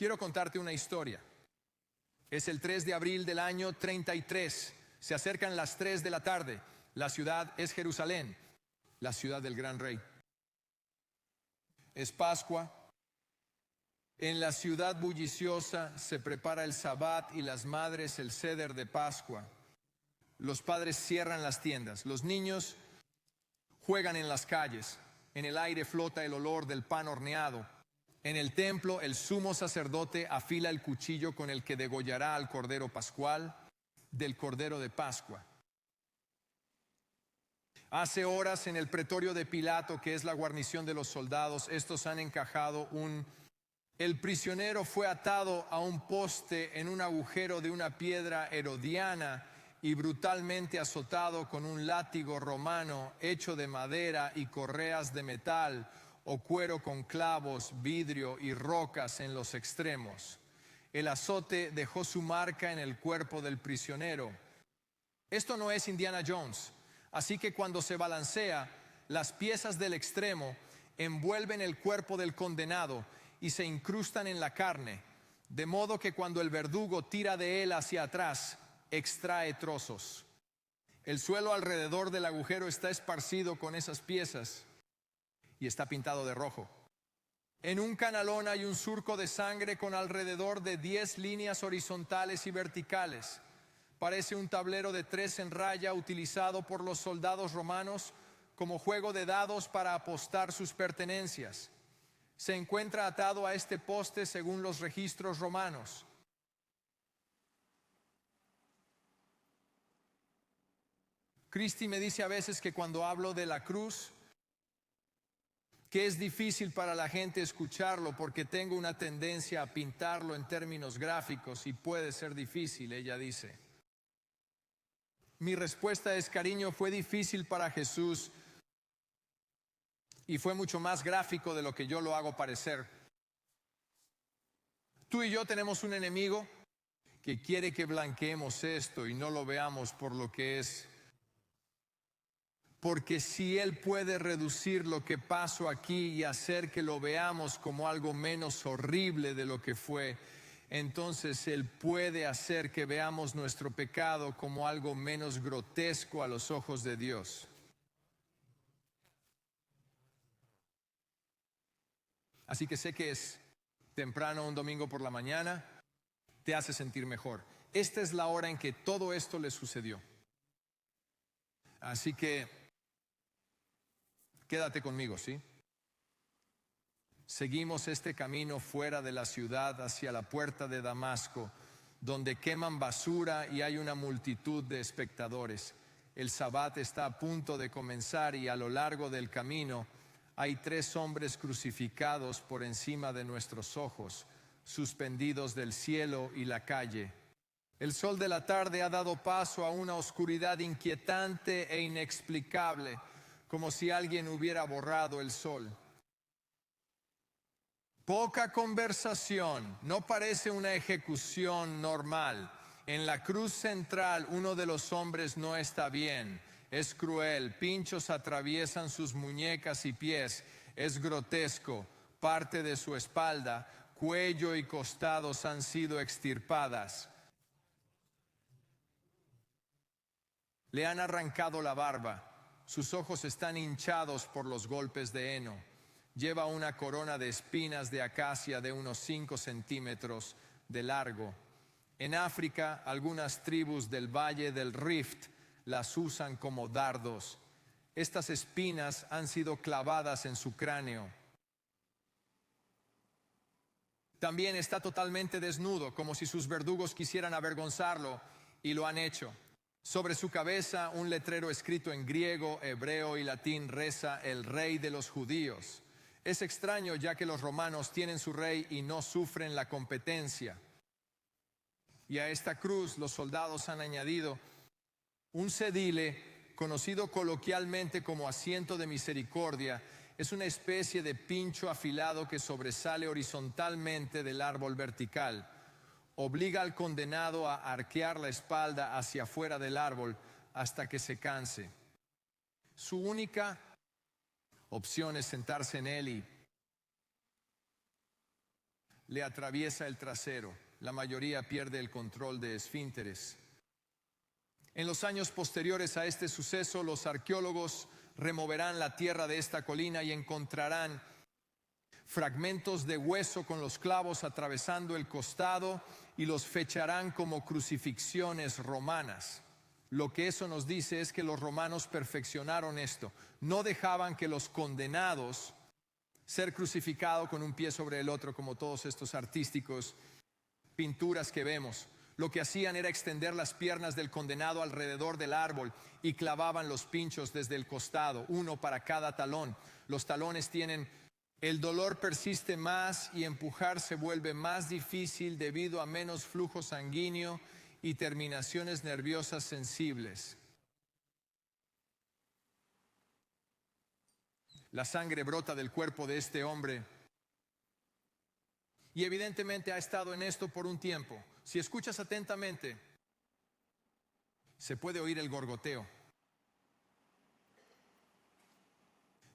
Quiero contarte una historia. Es el 3 de abril del año 33. Se acercan las 3 de la tarde. La ciudad es Jerusalén, la ciudad del gran rey. Es Pascua. En la ciudad bulliciosa se prepara el Sabbat y las madres el Seder de Pascua. Los padres cierran las tiendas. Los niños juegan en las calles. En el aire flota el olor del pan horneado. En el templo el sumo sacerdote afila el cuchillo con el que degollará al cordero pascual, del cordero de Pascua. Hace horas en el pretorio de Pilato, que es la guarnición de los soldados, estos han encajado El prisionero fue atado a un poste en un agujero de una piedra herodiana y brutalmente azotado con un látigo romano hecho de madera y correas de metal o cuero con clavos, vidrio y rocas en los extremos. El azote dejó su marca en el cuerpo del prisionero. Esto no es Indiana Jones, así que cuando se balancea, las piezas del extremo envuelven el cuerpo del condenado y se incrustan en la carne, de modo que cuando el verdugo tira de él hacia atrás, extrae trozos. El suelo alrededor del agujero está esparcido con esas piezas y está pintado de rojo. En un canalón hay un surco de sangre con alrededor de 10 líneas horizontales y verticales. Parece un tablero de 3 en raya utilizado por los soldados romanos como juego de dados para apostar sus pertenencias. Se encuentra atado a este poste según los registros romanos. Cristi me dice a veces que cuando hablo de la cruz, que es difícil para la gente escucharlo porque tengo una tendencia a pintarlo en términos gráficos y puede ser difícil, ella dice. Mi respuesta es, cariño, fue difícil para Jesús y fue mucho más gráfico de lo que yo lo hago parecer. Tú y yo tenemos un enemigo que quiere que blanqueemos esto y no lo veamos por lo que es. Porque si Él puede reducir lo que pasó aquí y hacer que lo veamos como algo menos horrible de lo que fue, entonces Él puede hacer que veamos nuestro pecado como algo menos grotesco a los ojos de Dios. Así que sé que es temprano un domingo por la mañana, te hace sentir mejor. Esta es la hora en que todo esto le sucedió. Así que quédate conmigo, ¿sí? Seguimos este camino fuera de la ciudad hacia la puerta de Damasco, donde queman basura y hay una multitud de espectadores. El Sabbat está a punto de comenzar y a lo largo del camino hay 3 hombres crucificados por encima de nuestros ojos, suspendidos del cielo y la calle. El sol de la tarde ha dado paso a una oscuridad inquietante e inexplicable, como si alguien hubiera borrado el sol. Poca conversación, no parece una ejecución normal. En la cruz central uno de los hombres no está bien, es cruel, pinchos atraviesan sus muñecas y pies, es grotesco, parte de su espalda, cuello y costados han sido extirpadas. Le han arrancado la barba, sus ojos están hinchados por los golpes de heno. Lleva una corona de espinas de acacia de unos 5 centímetros de largo. En África, algunas tribus del Valle del Rift las usan como dardos. Estas espinas han sido clavadas en su cráneo. También está totalmente desnudo, como si sus verdugos quisieran avergonzarlo, y lo han hecho. Sobre su cabeza, un letrero escrito en griego, hebreo y latín reza: el rey de los judíos. Es extraño, ya que los romanos tienen su rey y no sufren la competencia. Y a esta cruz los soldados han añadido un cedile, conocido coloquialmente como asiento de misericordia. Es una especie de pincho afilado que sobresale horizontalmente del árbol vertical. Obliga al condenado a arquear la espalda hacia afuera del árbol hasta que se canse. Su única opción es sentarse en él y le atraviesa el trasero. La mayoría pierde el control de esfínteres. En los años posteriores a este suceso, los arqueólogos removerán la tierra de esta colina y encontrarán fragmentos de hueso con los clavos atravesando el costado y los fecharán como crucifixiones romanas. Lo que eso nos dice es que los romanos perfeccionaron esto. No dejaban que los condenados ser crucificados con un pie sobre el otro, como todos estos artísticos pinturas que vemos. Lo que hacían era extender las piernas del condenado alrededor del árbol y clavaban los pinchos desde el costado, uno para cada talón. Los talones el dolor persiste más y empujar se vuelve más difícil debido a menos flujo sanguíneo y terminaciones nerviosas sensibles. La sangre brota del cuerpo de este hombre y evidentemente ha estado en esto por un tiempo. Si escuchas atentamente, se puede oír el gorgoteo.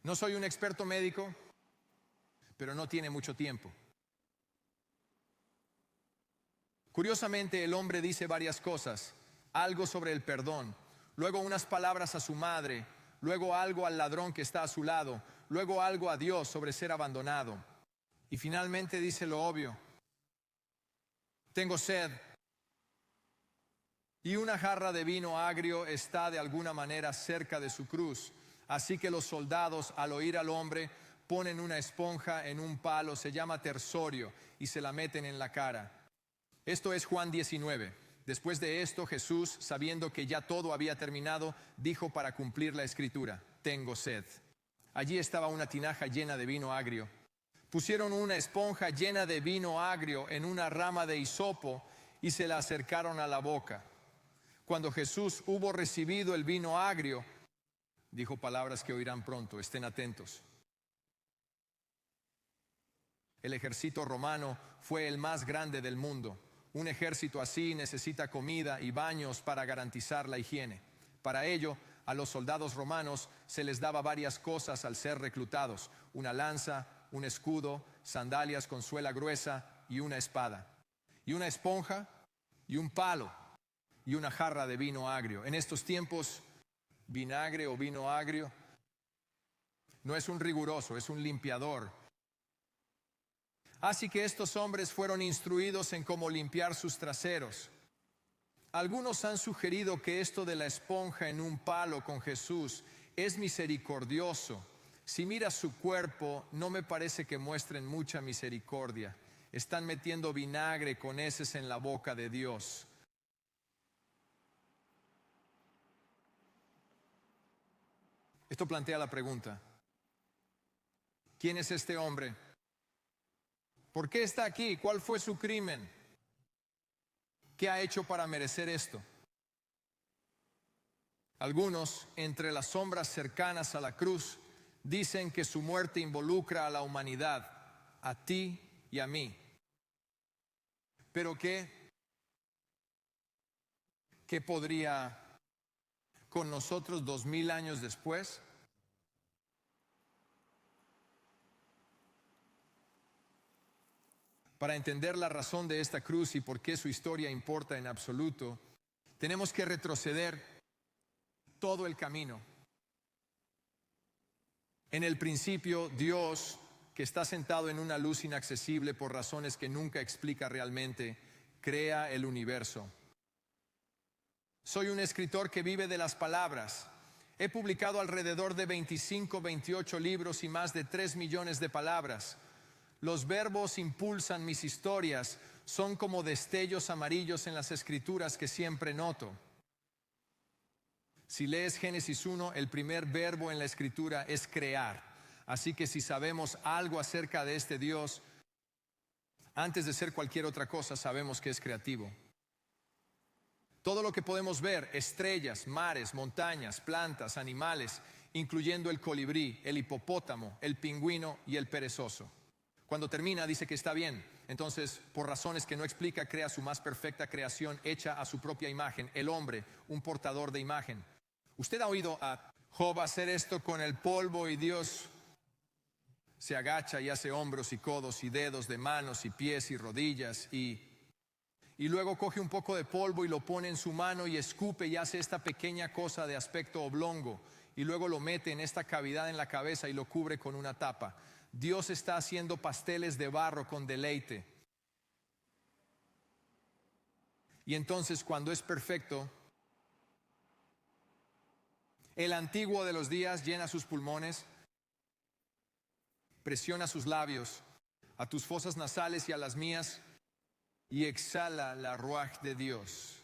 No soy un experto médico, pero no tiene mucho tiempo. Curiosamente, el hombre dice varias cosas, algo sobre el perdón, luego unas palabras a su madre, luego algo al ladrón que está a su lado, luego algo a Dios sobre ser abandonado. Y finalmente dice lo obvio: tengo sed. Y una jarra de vino agrio está de alguna manera cerca de su cruz. Así que los soldados, al oír al hombre, ponen una esponja en un palo, se llama tersorio, y se la meten en la cara. Esto es Juan 19. Después de esto, Jesús, sabiendo que ya todo había terminado, dijo para cumplir la escritura: tengo sed. Allí estaba una tinaja llena de vino agrio. Pusieron una esponja llena de vino agrio en una rama de hisopo y se la acercaron a la boca. Cuando Jesús hubo recibido el vino agrio, dijo palabras que oirán pronto, estén atentos. El ejército romano fue el más grande del mundo. Un ejército así necesita comida y baños para garantizar la higiene. Para ello, a los soldados romanos se les daba varias cosas al ser reclutados: una lanza, un escudo, sandalias con suela gruesa y una espada, y una esponja y un palo y una jarra de vino agrio. En estos tiempos, vinagre o vino agrio no es un riguroso, es un limpiador. Así que estos hombres fueron instruidos en cómo limpiar sus traseros. Algunos han sugerido que esto de la esponja en un palo con Jesús es misericordioso. Si miras su cuerpo, no me parece que muestren mucha misericordia. Están metiendo vinagre con heces en la boca de Dios. Esto plantea la pregunta: ¿quién es este hombre? ¿Por qué está aquí? ¿Cuál fue su crimen? ¿Qué ha hecho para merecer esto? Algunos, entre las sombras cercanas a la cruz, dicen que su muerte involucra a la humanidad, a ti y a mí. ¿Pero qué podría con nosotros 2000 años después? Para entender la razón de esta cruz y por qué su historia importa en absoluto, tenemos que retroceder todo el camino. En el principio, Dios, que está sentado en una luz inaccesible por razones que nunca explica realmente, crea el universo. Soy un escritor que vive de las palabras. He publicado alrededor de 25, 28 libros y más de 3 millones de palabras. Los verbos impulsan mis historias, son como destellos amarillos en las escrituras que siempre noto. Si lees Génesis 1, el primer verbo en la escritura es crear. Así que si sabemos algo acerca de este Dios, antes de ser cualquier otra cosa, sabemos que es creativo. Todo lo que podemos ver, estrellas, mares, montañas, plantas, animales, incluyendo el colibrí, el hipopótamo, el pingüino y el perezoso. Cuando termina dice que está bien. Entonces, por razones que no explica, crea su más perfecta creación hecha a su propia imagen, el hombre, un portador de imagen. ¿Usted ha oído a Job hacer esto con el polvo y Dios Se agacha y hace hombros y codos y dedos de manos y pies y rodillas y luego coge un poco de polvo y lo pone en su mano y escupe y hace esta pequeña cosa de aspecto oblongo y luego lo mete en esta cavidad en la cabeza y lo cubre con una tapa. Dios está haciendo pasteles de barro con deleite. Y entonces cuando es perfecto, el antiguo de los días llena sus pulmones, presiona sus labios a tus fosas nasales y a las mías y exhala la ruaj de Dios.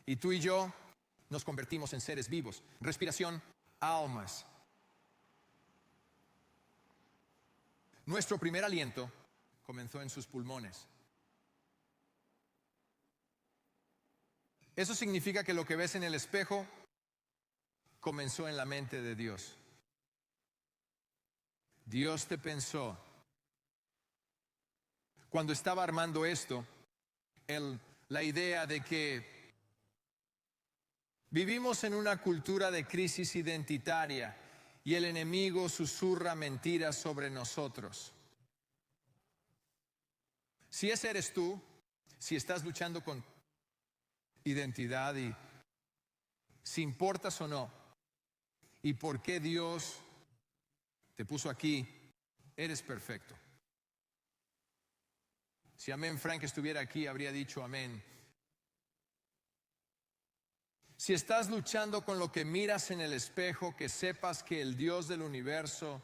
Y tú y yo nos convertimos en seres vivos. Respiración, almas. Nuestro primer aliento comenzó en sus pulmones. Eso significa que lo que ves en el espejo comenzó en la mente de Dios. Dios te pensó. Cuando estaba armando esto, la idea de que vivimos en una cultura de crisis identitaria y el enemigo susurra mentiras sobre nosotros. Si ese eres tú, si estás luchando con identidad y si importas o no, y por qué Dios te puso aquí, eres perfecto. Si amén Frank estuviera aquí, habría dicho amén. Si estás luchando con lo que miras en el espejo, que sepas que el Dios del universo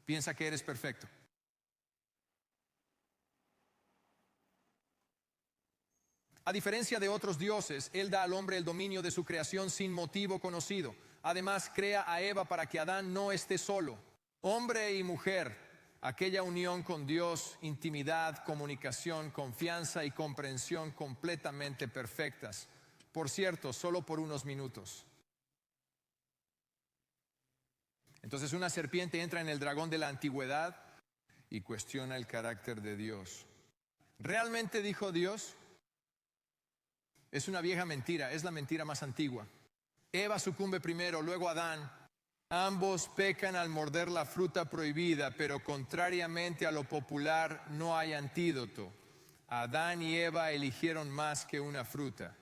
piensa que eres perfecto. A diferencia de otros dioses, Él da al hombre el dominio de su creación sin motivo conocido. Además, crea a Eva para que Adán no esté solo. Hombre y mujer, aquella unión con Dios, intimidad, comunicación, confianza y comprensión completamente perfectas. Por cierto, solo por unos minutos. Entonces una serpiente entra en el dragón de la antigüedad y cuestiona el carácter de Dios. ¿Realmente dijo Dios? Es una vieja mentira, es la mentira más antigua. Eva sucumbe primero, luego Adán. Ambos pecan al morder la fruta prohibida, pero contrariamente a lo popular no hay antídoto. Adán y Eva eligieron más que una fruta.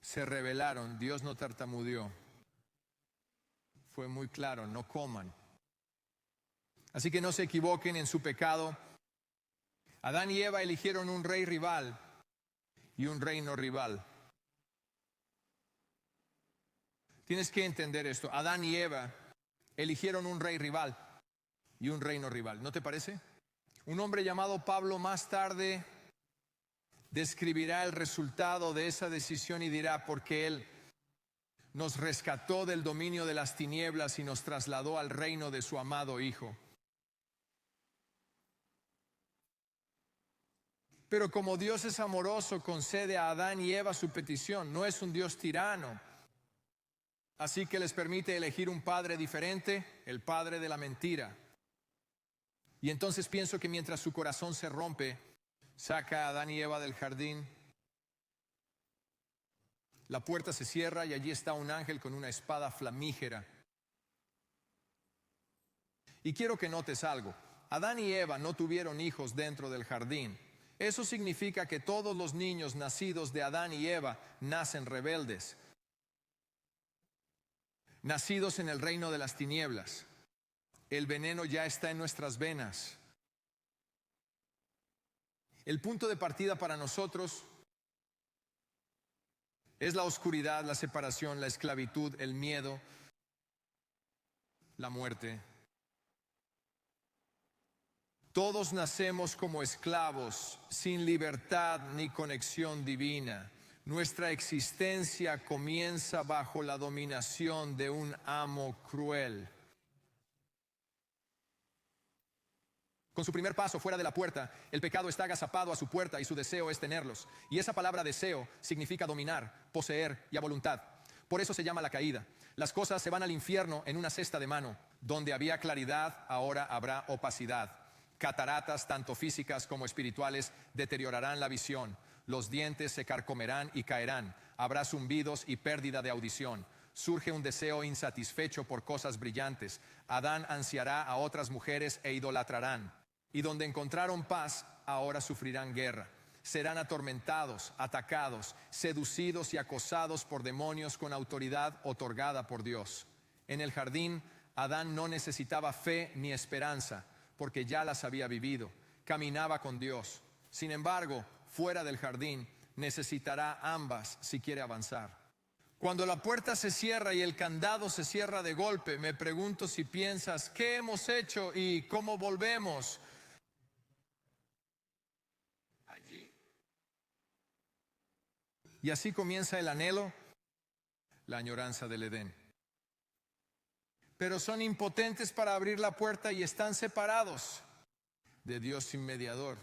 Se rebelaron, Dios no tartamudeó. Fue muy claro, no coman. Así que no se equivoquen en su pecado. Adán y Eva eligieron un rey rival y un reino rival. Tienes que entender esto. Adán y Eva eligieron un rey rival y un reino rival. ¿No te parece? Un hombre llamado Pablo más tarde describirá el resultado de esa decisión y dirá, porque él nos rescató del dominio de las tinieblas y nos trasladó al reino de su amado Hijo. Pero como Dios es amoroso, concede a Adán y Eva su petición. No es un Dios tirano. Así que les permite elegir un padre diferente, el padre de la mentira. Y entonces pienso que mientras su corazón se rompe, saca a Adán y Eva del jardín. La puerta se cierra y allí está un ángel con una espada flamígera. Y quiero que notes algo. Adán y Eva no tuvieron hijos dentro del jardín. Eso significa que todos los niños nacidos de Adán y Eva nacen rebeldes. Nacidos en el reino de las tinieblas. El veneno ya está en nuestras venas. El punto de partida para nosotros es la oscuridad, la separación, la esclavitud, el miedo, la muerte. Todos nacemos como esclavos, sin libertad ni conexión divina. Nuestra existencia comienza bajo la dominación de un amo cruel. Con su primer paso fuera de la puerta, el pecado está agazapado a su puerta y su deseo es tenerlos. Y esa palabra deseo significa dominar, poseer y a voluntad. Por eso se llama la caída. Las cosas se van al infierno en una cesta de mano. Donde había claridad, ahora habrá opacidad. Cataratas, tanto físicas como espirituales, deteriorarán la visión. Los dientes se carcomerán y caerán. Habrá zumbidos y pérdida de audición. Surge un deseo insatisfecho por cosas brillantes. Adán ansiará a otras mujeres e idolatrarán. Y donde encontraron paz, ahora sufrirán guerra. Serán atormentados, atacados, seducidos y acosados por demonios con autoridad otorgada por Dios. En el jardín, Adán no necesitaba fe ni esperanza, porque ya las había vivido. Caminaba con Dios. Sin embargo, fuera del jardín, necesitará ambas si quiere avanzar. Cuando la puerta se cierra y el candado se cierra de golpe, me pregunto si piensas, ¿qué hemos hecho y cómo volvemos allí? Y así comienza el anhelo, la añoranza del Edén. Pero son impotentes para abrir la puerta y están separados de Dios sin mediador.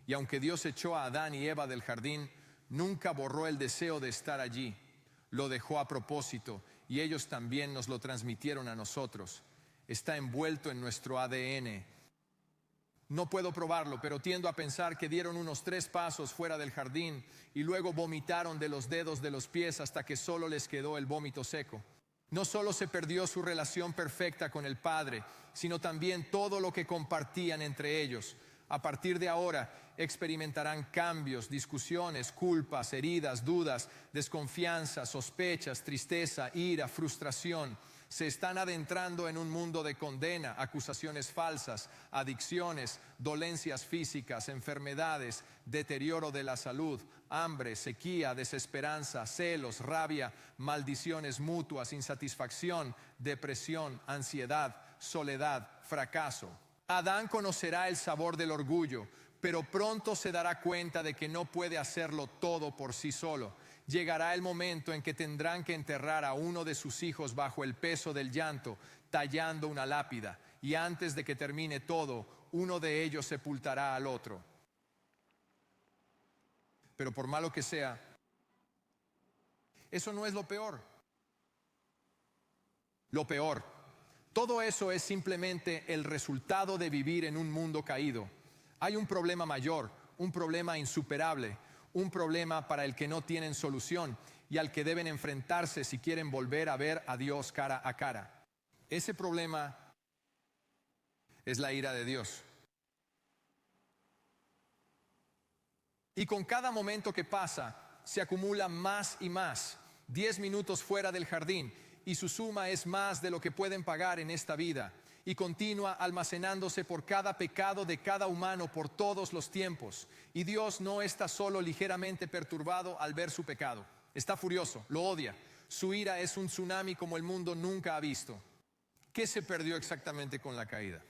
Y aunque Dios echó a Adán y Eva del jardín, nunca borró el deseo de estar allí. Lo dejó a propósito y ellos también nos lo transmitieron a nosotros. Está envuelto en nuestro ADN. No puedo probarlo, pero tiendo a pensar que dieron unos 3 pasos fuera del jardín y luego vomitaron de los dedos de los pies hasta que solo les quedó el vómito seco. No solo se perdió su relación perfecta con el Padre, sino también todo lo que compartían entre ellos. A partir de ahora experimentarán cambios, discusiones, culpas, heridas, dudas, desconfianza, sospechas, tristeza, ira, frustración. Se están adentrando en un mundo de condena, acusaciones falsas, adicciones, dolencias físicas, enfermedades, deterioro de la salud, hambre, sequía, desesperanza, celos, rabia, maldiciones mutuas, insatisfacción, depresión, ansiedad, soledad, fracaso. Adán conocerá el sabor del orgullo, pero pronto se dará cuenta de que no puede hacerlo todo por sí solo. Llegará el momento en que tendrán que enterrar a uno de sus hijos bajo el peso del llanto, tallando una lápida, y antes de que termine todo, uno de ellos sepultará al otro. Pero por malo que sea, eso no es lo peor. Lo peor, todo eso es simplemente el resultado de vivir en un mundo caído. Hay un problema mayor, un problema insuperable, un problema para el que no tienen solución y al que deben enfrentarse si quieren volver a ver a Dios cara a cara. Ese problema es la ira de Dios. Y con cada momento que pasa, se acumula más y más. 10 minutos fuera del jardín y su suma es más de lo que pueden pagar en esta vida. Y continúa almacenándose por cada pecado de cada humano por todos los tiempos. Y Dios no está solo ligeramente perturbado al ver su pecado. Está furioso, lo odia. Su ira es un tsunami como el mundo nunca ha visto. ¿Qué se perdió exactamente con la caída?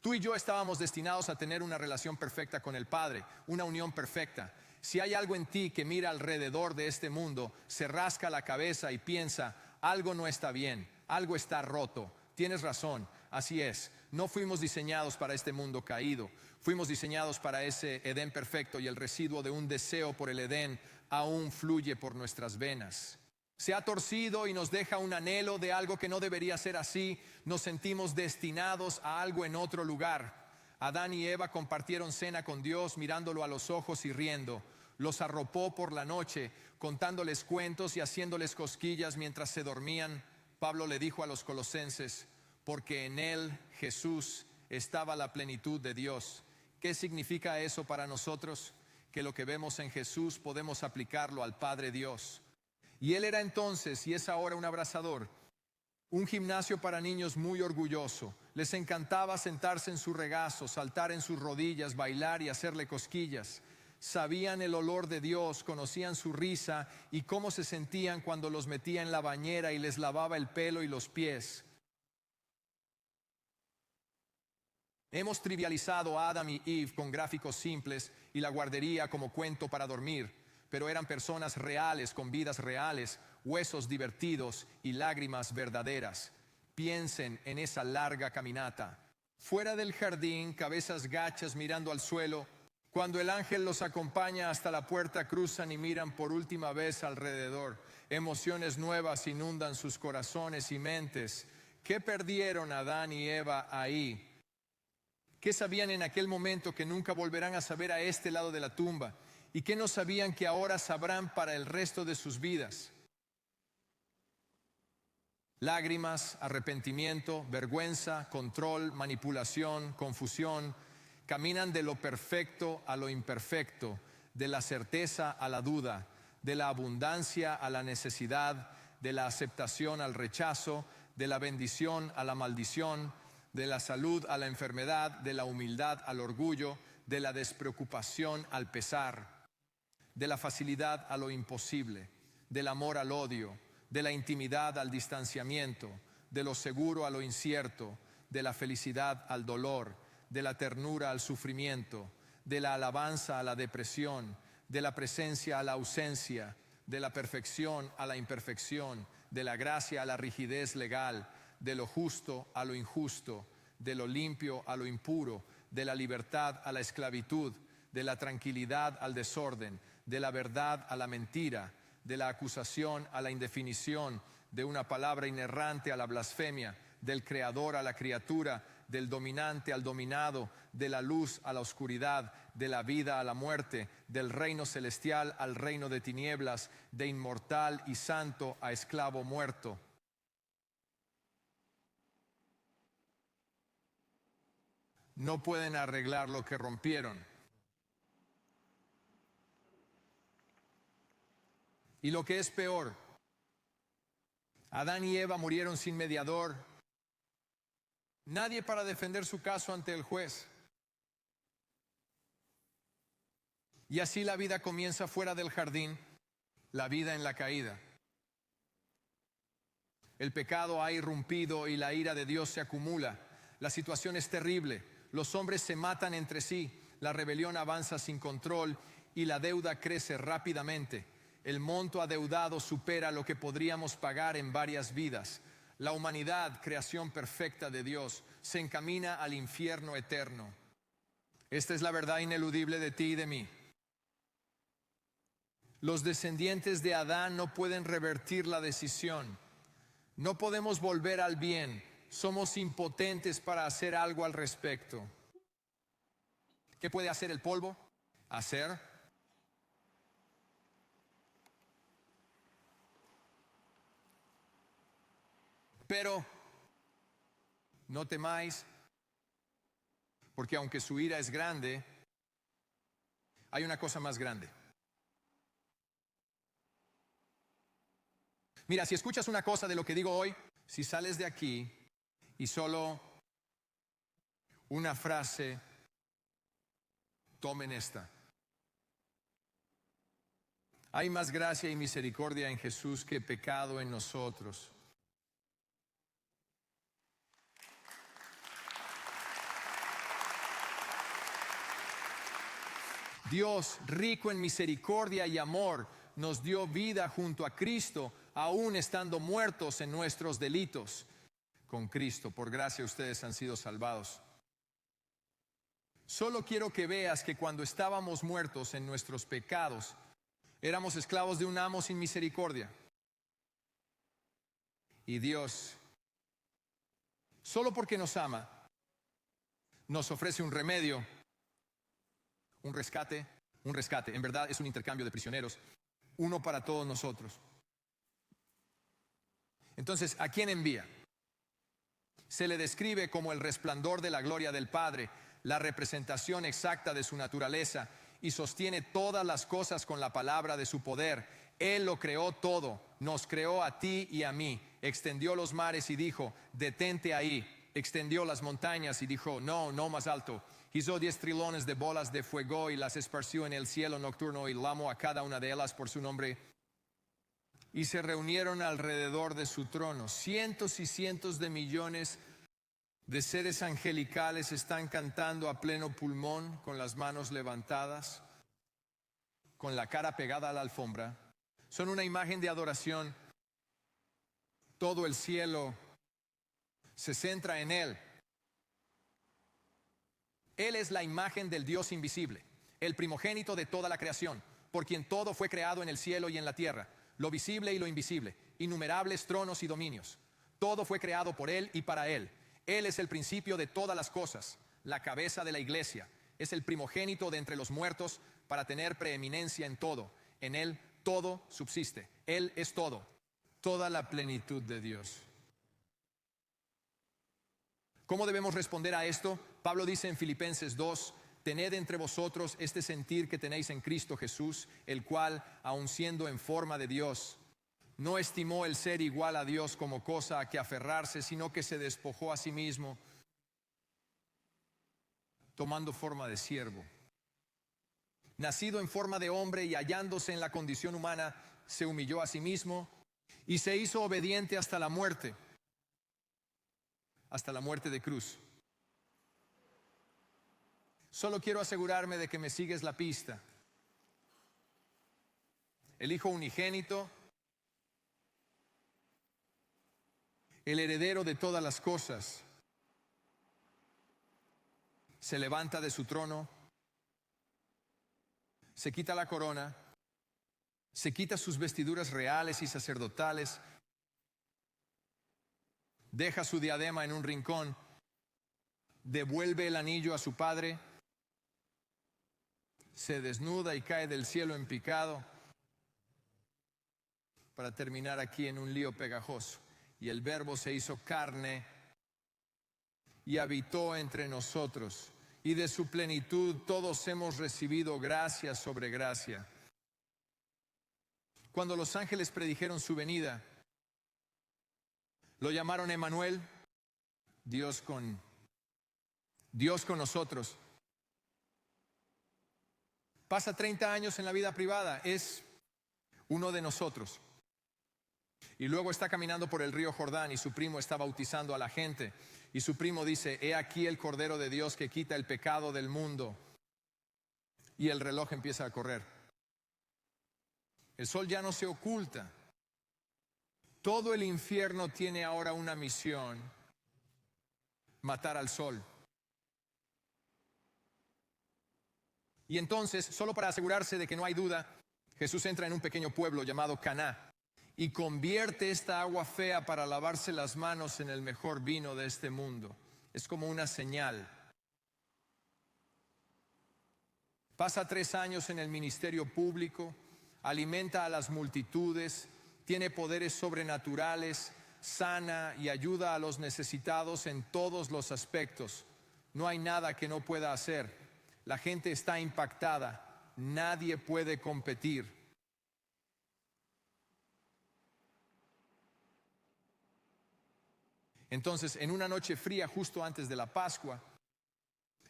Tú y yo estábamos destinados a tener una relación perfecta con el Padre, una unión perfecta. Si hay algo en ti que mira alrededor de este mundo, se rasca la cabeza y piensa, algo no está bien, algo está roto. Tienes razón, así es. No fuimos diseñados para este mundo caído. Fuimos diseñados para ese Edén perfecto y el residuo de un deseo por el Edén aún fluye por nuestras venas. Se ha torcido y nos deja un anhelo de algo que no debería ser así. Nos sentimos destinados a algo en otro lugar. Adán y Eva compartieron cena con Dios mirándolo a los ojos y riendo. Los arropó por la noche, contándoles cuentos y haciéndoles cosquillas mientras se dormían. Pablo le dijo a los colosenses, porque en él, Jesús, estaba la plenitud de Dios. ¿Qué significa eso para nosotros? Que lo que vemos en Jesús podemos aplicarlo al Padre Dios. Y él era entonces, y es ahora, un abrazador, un gimnasio para niños muy orgulloso. Les encantaba sentarse en su regazo, saltar en sus rodillas, bailar y hacerle cosquillas. Sabían el olor de Dios, conocían su risa y cómo se sentían cuando los metía en la bañera y les lavaba el pelo y los pies. Hemos trivializado a Adam y Eve con gráficos simples y la guardería como cuento para dormir, pero eran personas reales con vidas reales, huesos divertidos y lágrimas verdaderas. Piensen en esa larga caminata. Fuera del jardín, cabezas gachas mirando al suelo. Cuando el ángel los acompaña hasta la puerta, cruzan y miran por última vez alrededor. Emociones nuevas inundan sus corazones y mentes. ¿Qué perdieron Adán y Eva ahí? ¿Qué sabían en aquel momento que nunca volverán a saber a este lado de la tumba? y que no sabían que ahora sabrán para el resto de sus vidas. Lágrimas, arrepentimiento, vergüenza, control, manipulación, confusión, caminan de lo perfecto a lo imperfecto, de la certeza a la duda, de la abundancia a la necesidad, de la aceptación al rechazo, de la bendición a la maldición, de la salud a la enfermedad, de la humildad al orgullo, de la despreocupación al pesar, de la facilidad a lo imposible, del amor al odio, de la intimidad al distanciamiento, de lo seguro a lo incierto, de la felicidad al dolor, de la ternura al sufrimiento, de la alabanza a la depresión, de la presencia a la ausencia, de la perfección a la imperfección, de la gracia a la rigidez legal, de lo justo a lo injusto, de lo limpio a lo impuro, de la libertad a la esclavitud, de la tranquilidad al desorden, de la verdad a la mentira, de la acusación a la indefinición, de una palabra inerrante a la blasfemia, del creador a la criatura, del dominante al dominado, de la luz a la oscuridad, de la vida a la muerte, del reino celestial al reino de tinieblas, de inmortal y santo a esclavo muerto. No pueden arreglar lo que rompieron. Y lo que es peor, Adán y Eva murieron sin mediador, nadie para defender su caso ante el juez. Y así la vida comienza fuera del jardín, la vida en la caída. El pecado ha irrumpido y la ira de Dios se acumula. La situación es terrible, los hombres se matan entre sí, la rebelión avanza sin control y la deuda crece rápidamente. El monto adeudado supera lo que podríamos pagar en varias vidas. La humanidad, creación perfecta de Dios, se encamina al infierno eterno. Esta es la verdad ineludible de ti y de mí. Los descendientes de Adán no pueden revertir la decisión. No podemos volver al bien. Somos impotentes para hacer algo al respecto. ¿Qué puede hacer el polvo? Hacer. Pero no temáis, porque aunque su ira es grande, hay una cosa más grande. Mira, si escuchas una cosa de lo que digo hoy, si sales de aquí y solo una frase, tomen esta. Hay más gracia y misericordia en Jesús que pecado en nosotros. Dios, rico en misericordia y amor, nos dio vida junto a Cristo, aún estando muertos en nuestros delitos. Con Cristo, por gracia, ustedes han sido salvados. Solo quiero que veas que cuando estábamos muertos en nuestros pecados, éramos esclavos de un amo sin misericordia. Y Dios, solo porque nos ama, nos ofrece un remedio. Un rescate, en verdad es un intercambio de prisioneros, uno para todos nosotros. Entonces, ¿a quién envía? Se le describe como el resplandor de la gloria del Padre, la representación exacta de su naturaleza, y sostiene todas las cosas con la palabra de su poder. Él lo creó todo, nos creó a ti y a mí, extendió los mares y dijo, detente ahí, extendió las montañas y dijo, no más alto. Hizo 10 trilones de bolas de fuego y las esparció en el cielo nocturno y llamó a cada una de ellas por su nombre. Y se reunieron alrededor de su trono. Cientos y cientos de millones de seres angelicales están cantando a pleno pulmón, con las manos levantadas, con la cara pegada a la alfombra. Son una imagen de adoración. Todo el cielo se centra en Él. Él es la imagen del Dios invisible, el primogénito de toda la creación, por quien todo fue creado en el cielo y en la tierra, lo visible y lo invisible, innumerables tronos y dominios. Todo fue creado por Él y para Él. Él es el principio de todas las cosas, la cabeza de la iglesia. Es el primogénito de entre los muertos para tener preeminencia en todo. En Él todo subsiste. Él es todo. Toda la plenitud de Dios. ¿Cómo debemos responder a esto? Pablo dice en Filipenses 2, tened entre vosotros este sentir que tenéis en Cristo Jesús, el cual, aun siendo en forma de Dios, no estimó el ser igual a Dios como cosa a que aferrarse, sino que se despojó a sí mismo, tomando forma de siervo. Nacido en forma de hombre y hallándose en la condición humana, se humilló a sí mismo y se hizo obediente hasta la muerte de cruz. Solo quiero asegurarme de que me sigues la pista. El Hijo unigénito, el heredero de todas las cosas, se levanta de su trono, se quita la corona, se quita sus vestiduras reales y sacerdotales, deja su diadema en un rincón, devuelve el anillo a su padre, se desnuda y cae del cielo en picado para terminar aquí en un lío pegajoso. Y el Verbo se hizo carne y habitó entre nosotros. Y de su plenitud todos hemos recibido gracia sobre gracia. Cuando los ángeles predijeron su venida, lo llamaron Emmanuel, Dios con nosotros. Pasa 30 años en la vida privada, es uno de nosotros. Y luego está caminando por el río Jordán y su primo está bautizando a la gente. Y su primo dice, he aquí el Cordero de Dios que quita el pecado del mundo. Y el reloj empieza a correr. El sol ya no se oculta. Todo el infierno tiene ahora una misión: matar al sol. Y entonces, solo para asegurarse de que no hay duda, Jesús entra en un pequeño pueblo llamado Caná y convierte esta agua fea para lavarse las manos en el mejor vino de este mundo. Es como una señal. Pasa 3 años en el ministerio público, alimenta a las multitudes, tiene poderes sobrenaturales, sana y ayuda a los necesitados en todos los aspectos. No hay nada que no pueda hacer. La gente está impactada. Nadie puede competir. Entonces, en una noche fría justo antes de la Pascua,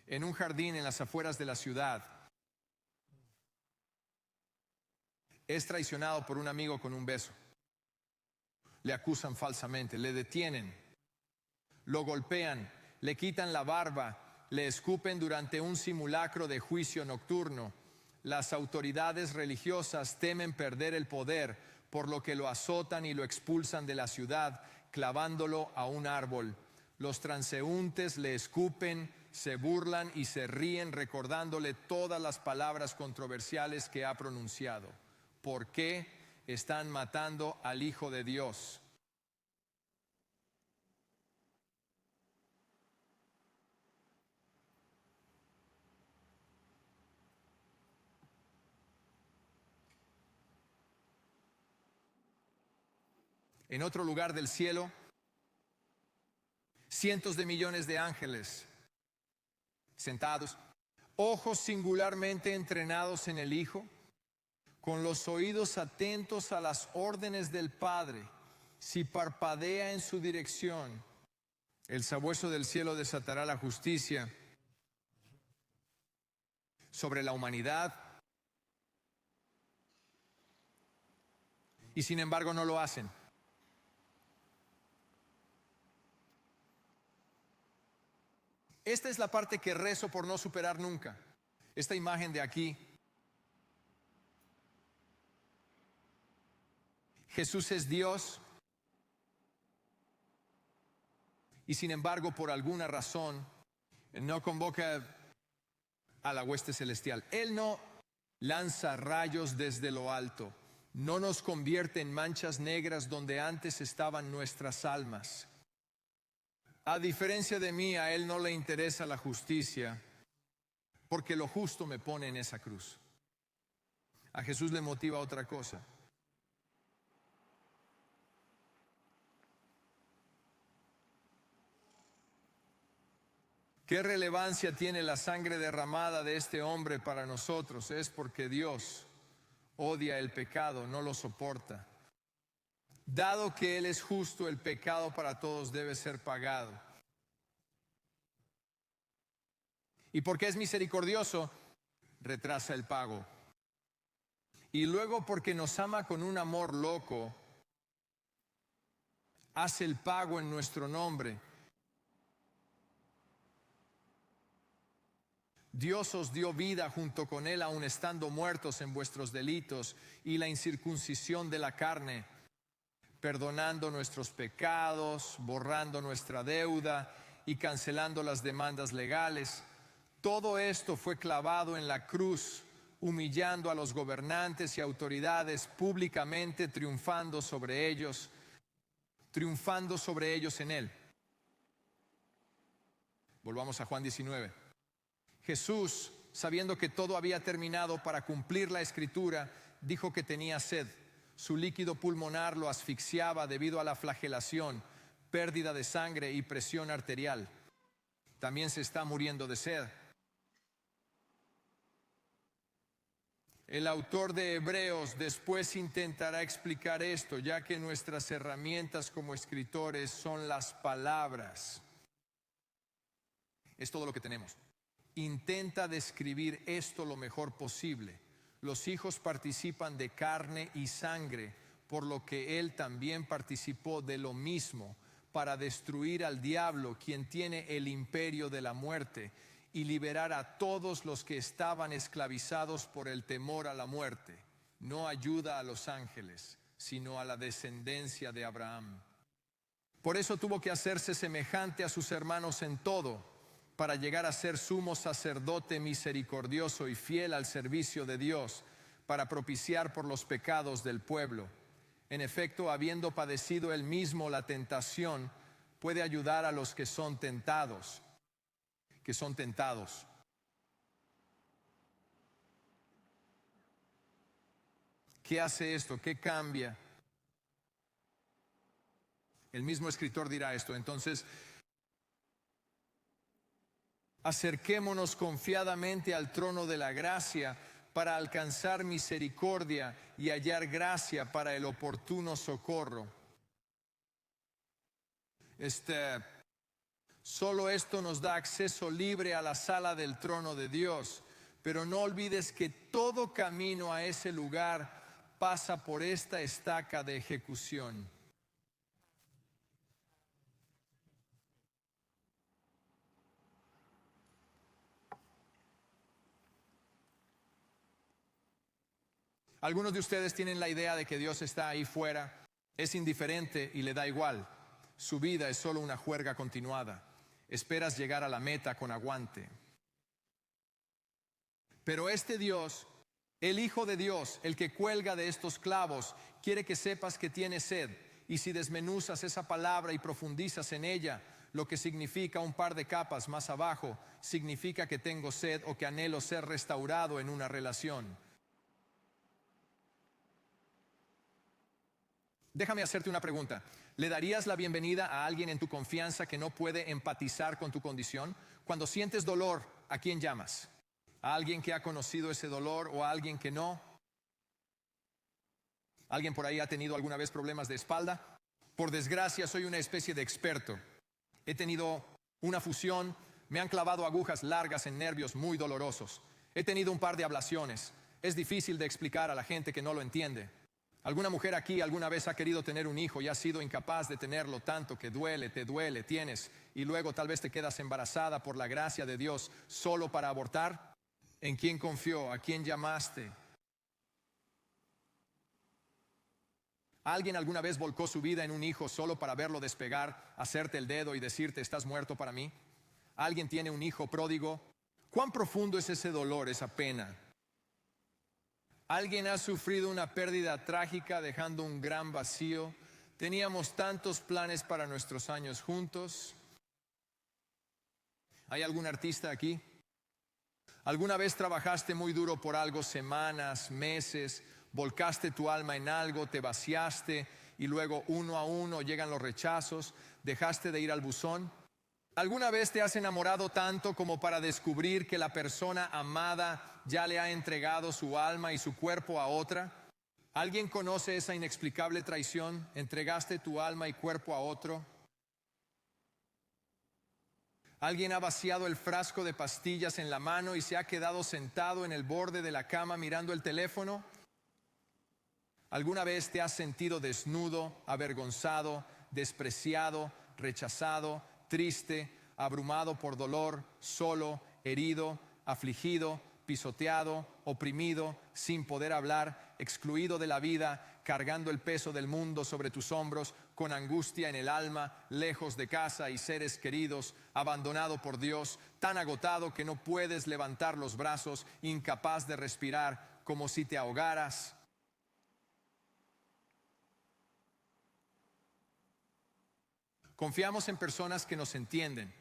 en un jardín en las afueras de la ciudad, es traicionado por un amigo con un beso. Le acusan falsamente, le detienen, lo golpean, le quitan la barba, le escupen durante un simulacro de juicio nocturno. Las autoridades religiosas temen perder el poder, por lo que lo azotan y lo expulsan de la ciudad, clavándolo a un árbol. Los transeúntes le escupen, se burlan y se ríen, recordándole todas las palabras controversiales que ha pronunciado. ¿Por qué están matando al Hijo de Dios? En otro lugar del cielo, cientos de millones de ángeles sentados, ojos singularmente entrenados en el Hijo, con los oídos atentos a las órdenes del Padre. Si parpadea en su dirección, el sabueso del cielo desatará la justicia sobre la humanidad. Y sin embargo no lo hacen. Esta es la parte que rezo por no superar nunca. Esta imagen de aquí. Jesús es Dios y sin embargo por alguna razón no convoca a la hueste celestial. Él no lanza rayos desde lo alto, no nos convierte en manchas negras donde antes estaban nuestras almas. A diferencia de mí, a Él no le interesa la justicia, porque lo justo me pone en esa cruz. A Jesús le motiva otra cosa. ¿Qué relevancia tiene la sangre derramada de este hombre para nosotros? Es porque Dios odia el pecado, no lo soporta. Dado que Él es justo, el pecado para todos debe ser pagado. Y porque es misericordioso, retrasa el pago. Y luego porque nos ama con un amor loco, hace el pago en nuestro nombre. Dios os dio vida junto con Él, aun estando muertos en vuestros delitos y la incircuncisión de la carne, perdonando nuestros pecados, borrando nuestra deuda y cancelando las demandas legales. Todo esto fue clavado en la cruz, humillando a los gobernantes y autoridades públicamente, triunfando sobre ellos en Él. Volvamos a Juan 19. Jesús, sabiendo que todo había terminado para cumplir la Escritura, dijo que tenía sed. Su líquido pulmonar lo asfixiaba debido a la flagelación, pérdida de sangre y presión arterial. También se está muriendo de sed. El autor de Hebreos después intentará explicar esto, ya que nuestras herramientas como escritores son las palabras. Es todo lo que tenemos. Intenta describir esto lo mejor posible. Los hijos participan de carne y sangre, por lo que Él también participó de lo mismo, para destruir al diablo, quien tiene el imperio de la muerte, y liberar a todos los que estaban esclavizados por el temor a la muerte. No ayuda a los ángeles, sino a la descendencia de Abraham. Por eso tuvo que hacerse semejante a sus hermanos en todo, para llegar a ser sumo sacerdote misericordioso y fiel al servicio de Dios, para propiciar por los pecados del pueblo. En efecto, habiendo padecido él mismo la tentación, puede ayudar a los que son tentados. ¿Qué hace esto? ¿Qué cambia? El mismo escritor dirá esto. Entonces, acerquémonos confiadamente al trono de la gracia para alcanzar misericordia y hallar gracia para el oportuno socorro. Solo esto nos da acceso libre a la sala del trono de Dios, pero no olvides que todo camino a ese lugar pasa por esta estaca de ejecución. Algunos de ustedes tienen la idea de que Dios está ahí fuera, es indiferente y le da igual. Su vida es solo una juerga continuada. Esperas llegar a la meta con aguante. Pero este Dios, el Hijo de Dios, el que cuelga de estos clavos, quiere que sepas que tiene sed. Y si desmenuzas esa palabra y profundizas en ella, lo que significa un par de capas más abajo, significa que tengo sed o que anhelo ser restaurado en una relación. Déjame hacerte una pregunta. ¿Le darías la bienvenida a alguien en tu confianza que no puede empatizar con tu condición? Cuando sientes dolor, ¿a quién llamas? ¿A alguien que ha conocido ese dolor o a alguien que no? ¿Alguien por ahí ha tenido alguna vez problemas de espalda? Por desgracia, soy una especie de experto. He tenido una fusión, me han clavado agujas largas en nervios muy dolorosos. He tenido un par de ablaciones. Es difícil de explicar a la gente que no lo entiende. ¿Alguna mujer aquí alguna vez ha querido tener un hijo y ha sido incapaz de tenerlo tanto que te duele, tienes, y luego tal vez te quedas embarazada por la gracia de Dios solo para abortar? ¿En quién confió? ¿A quién llamaste? ¿Alguien alguna vez volcó su vida en un hijo solo para verlo despegar, hacerte el dedo y decirte estás muerto para mí? ¿Alguien tiene un hijo pródigo? ¿Cuán profundo es ese dolor, esa pena? ¿Alguien ha sufrido una pérdida trágica dejando un gran vacío? Teníamos tantos planes para nuestros años juntos. ¿Hay algún artista aquí? ¿Alguna vez trabajaste muy duro por algo, semanas, meses, volcaste tu alma en algo, te vaciaste y luego uno a uno llegan los rechazos, dejaste de ir al buzón? ¿Alguna vez te has enamorado tanto como para descubrir que la persona amada ya le ha entregado su alma y su cuerpo a otra? ¿Alguien conoce esa inexplicable traición? ¿Entregaste tu alma y cuerpo a otro? ¿Alguien ha vaciado el frasco de pastillas en la mano y se ha quedado sentado en el borde de la cama mirando el teléfono? ¿Alguna vez te has sentido desnudo, avergonzado, despreciado, rechazado, triste, abrumado por dolor, solo, herido, afligido, pisoteado, oprimido, sin poder hablar, excluido de la vida, cargando el peso del mundo sobre tus hombros, con angustia en el alma, lejos de casa y seres queridos, abandonado por Dios, tan agotado que no puedes levantar los brazos, incapaz de respirar, como si te ahogaras? Confiamos en personas que nos entienden,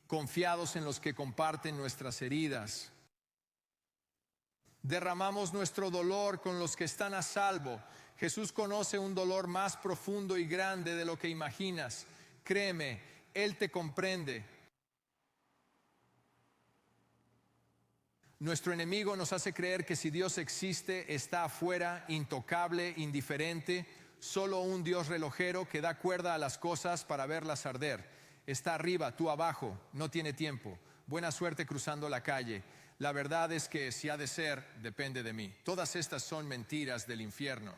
confiados en los que comparten nuestras heridas. Derramamos nuestro dolor con los que están a salvo. Jesús conoce un dolor más profundo y grande de lo que imaginas. Créeme, Él te comprende. Nuestro enemigo nos hace creer que si Dios existe, está afuera, intocable, indiferente, solo un Dios relojero que da cuerda a las cosas para verlas arder. Está arriba, tú abajo, no tiene tiempo. Buena suerte cruzando la calle. La verdad es que si ha de ser, depende de mí. Todas estas son mentiras del infierno.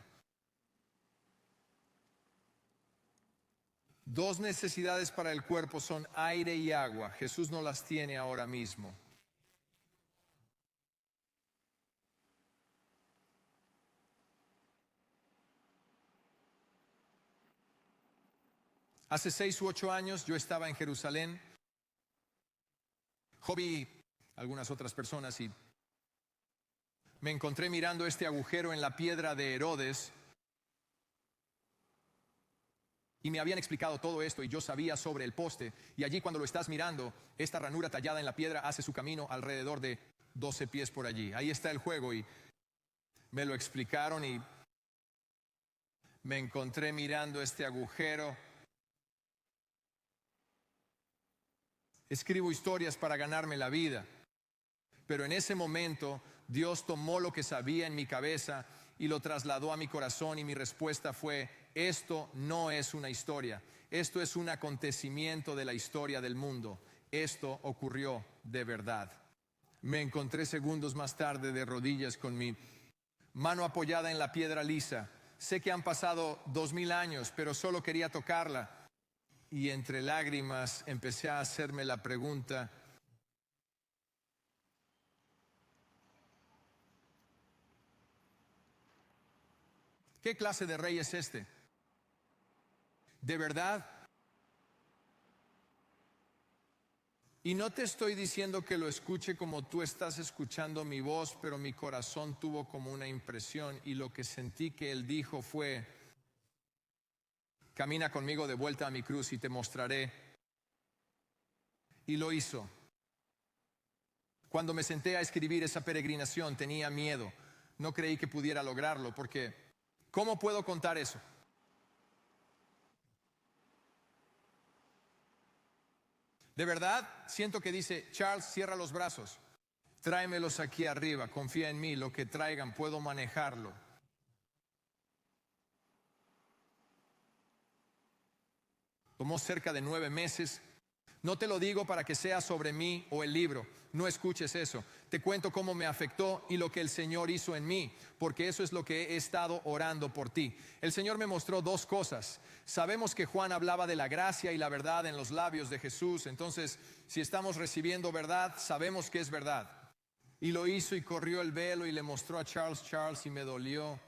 Dos necesidades para el cuerpo son aire y agua. Jesús no las tiene ahora mismo. Hace 6 u 8 años yo estaba en Jerusalén. Hobby, algunas otras personas, y me encontré mirando este agujero en la piedra de Herodes. Y me habían explicado todo esto y yo sabía sobre el poste. Y allí cuando lo estás mirando, esta ranura tallada en la piedra hace su camino alrededor de 12 pies por allí. Ahí está el juego y me lo explicaron y me encontré mirando este agujero. Escribo historias para ganarme la vida. Pero en ese momento Dios tomó lo que sabía en mi cabeza y lo trasladó a mi corazón y mi respuesta fue: esto no es una historia, esto es un acontecimiento de la historia del mundo, esto ocurrió de verdad. Me encontré segundos más tarde de rodillas con mi mano apoyada en la piedra lisa. Sé que han pasado 2000 años, pero solo quería tocarla. Y entre lágrimas empecé a hacerme la pregunta: ¿qué clase de rey es este? ¿De verdad? Y no te estoy diciendo que lo escuche como tú estás escuchando mi voz, pero mi corazón tuvo como una impresión y lo que sentí que él dijo fue: camina conmigo de vuelta a mi cruz y te mostraré. Y lo hizo. Cuando me senté a escribir esa peregrinación tenía miedo. No creí que pudiera lograrlo porque ¿cómo puedo contar eso? De verdad, siento que dice: Charles, cierra los brazos, tráemelos aquí arriba, confía en mí, lo que traigan puedo manejarlo. Tomó cerca de 9 meses. No te lo digo para que sea sobre mí o el libro, no escuches eso. Te cuento cómo me afectó y lo que el Señor hizo en mí, porque eso es lo que he estado orando por ti. El Señor me mostró 2 cosas. Sabemos que Juan hablaba de la gracia y la verdad en los labios de Jesús, entonces si estamos recibiendo verdad, sabemos que es verdad. Y lo hizo y corrió el velo y le mostró a Charles y me dolió.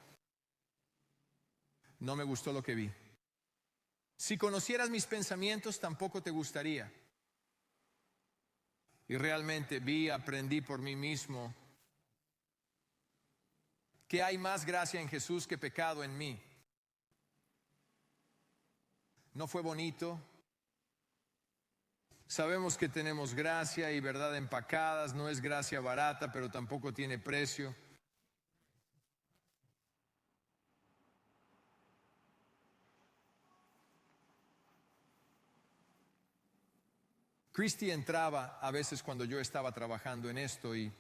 No me gustó lo que vi. Si conocieras mis pensamientos, tampoco te gustaría. Y realmente aprendí por mí mismo que hay más gracia en Jesús que pecado en mí. No fue bonito. Sabemos que tenemos gracia y verdad empacadas, no es gracia barata, pero tampoco tiene precio. Christy entraba a veces cuando yo estaba trabajando en esto y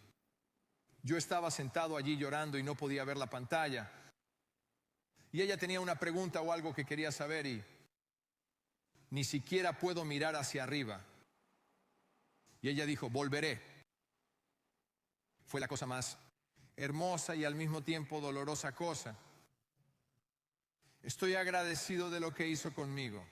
yo estaba sentado allí llorando y no podía ver la pantalla. Y ella tenía una pregunta o algo que quería saber y ni siquiera puedo mirar hacia arriba. Y ella dijo, volveré. Fue la cosa más hermosa y al mismo tiempo dolorosa cosa. Estoy agradecido de lo que hizo conmigo.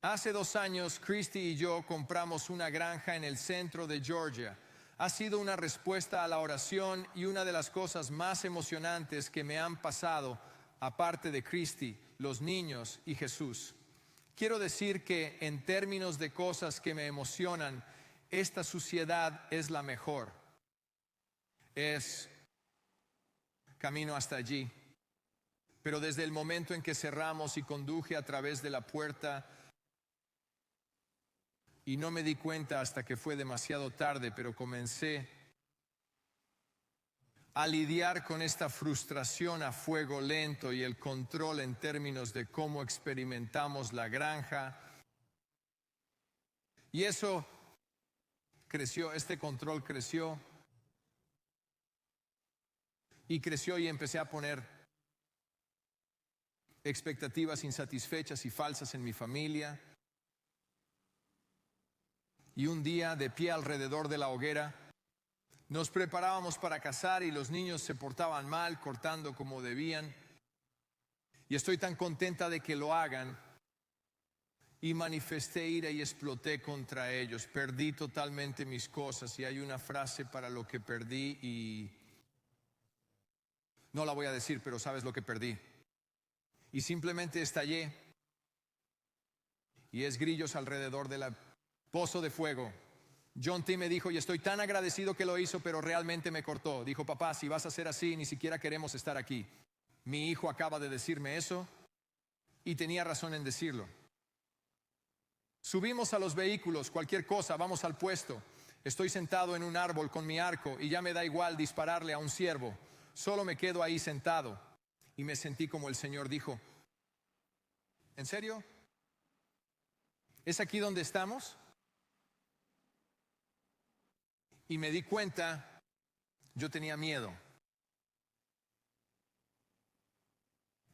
Hace 2 años, Christy y yo compramos una granja en el centro de Georgia. Ha sido una respuesta a la oración y una de las cosas más emocionantes que me han pasado, aparte de Christy, los niños y Jesús. Quiero decir que en términos de cosas que me emocionan, esta sociedad es la mejor. Es camino hasta allí. Pero desde el momento en que cerramos y conduje a través de la puerta, y no me di cuenta hasta que fue demasiado tarde, pero comencé a lidiar con esta frustración a fuego lento y el control en términos de cómo experimentamos la granja. Y eso creció, este control creció y creció y empecé a poner expectativas insatisfechas y falsas en mi familia. Y un día, de pie alrededor de la hoguera, nos preparábamos para cazar y los niños se portaban mal, cortando como debían. Y estoy tan contenta de que lo hagan. Y manifesté ira y exploté contra ellos. Perdí totalmente mis cosas y hay una frase para lo que perdí y no la voy a decir, pero sabes lo que perdí. Y simplemente estallé. Y es grillos alrededor de la pozo de fuego. John T. me dijo, y estoy tan agradecido que lo hizo, pero realmente me cortó. Dijo, papá, si vas a ser así, ni siquiera queremos estar aquí. Mi hijo acaba de decirme eso y tenía razón en decirlo. Subimos a los vehículos, cualquier cosa, vamos al puesto. Estoy sentado en un árbol con mi arco y ya me da igual dispararle a un ciervo. Solo me quedo ahí sentado. Y me sentí como el Señor dijo, ¿en serio? ¿Es aquí donde estamos? Y me di cuenta, yo tenía miedo.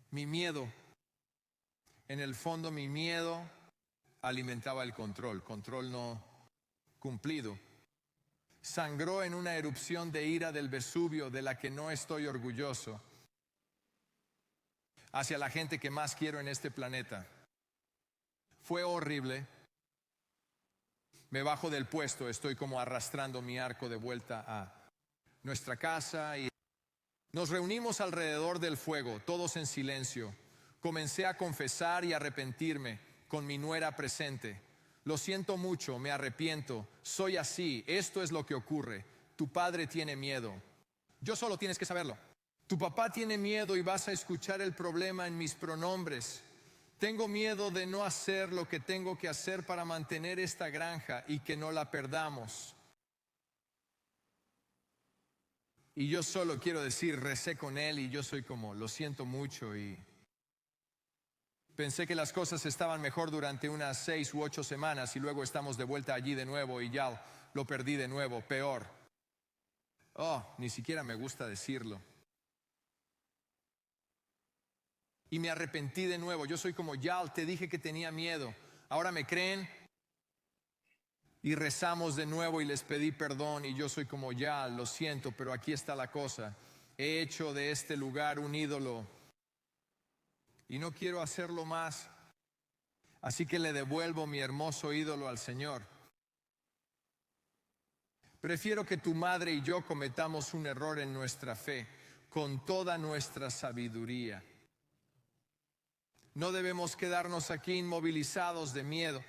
Mi miedo, en el fondo mi miedo alimentaba el control no cumplido. Sangró en una erupción de ira del Vesubio de la que no estoy orgulloso, hacia la gente que más quiero en este planeta. Fue horrible. Me bajo del puesto, estoy como arrastrando mi arco de vuelta a nuestra casa y nos reunimos alrededor del fuego, todos en silencio. Comencé a confesar y arrepentirme con mi nuera presente. Lo siento mucho, me arrepiento, soy así, esto es lo que ocurre. Tu padre tiene miedo. Yo solo tienes que saberlo. Tu papá tiene miedo y vas a escuchar el problema en mis pronombres. Tengo miedo de no hacer lo que tengo que hacer para mantener esta granja y que no la perdamos. Y yo solo quiero decir, recé con él y yo soy como, lo siento mucho y pensé que las cosas estaban mejor durante unas 6 u 8 semanas y luego estamos de vuelta allí de nuevo y ya lo perdí de nuevo, peor. Oh, ni siquiera me gusta decirlo. Y me arrepentí de nuevo. Yo soy como, Yal, te dije que tenía miedo. Ahora me creen. Y rezamos de nuevo y les pedí perdón. Y yo soy como, Yal, lo siento, pero aquí está la cosa. He hecho de este lugar un ídolo. Y no quiero hacerlo más. Así que le devuelvo mi hermoso ídolo al Señor. Prefiero que tu madre y yo cometamos un error en nuestra fe, con toda nuestra sabiduría. No debemos quedarnos aquí inmovilizados de miedo.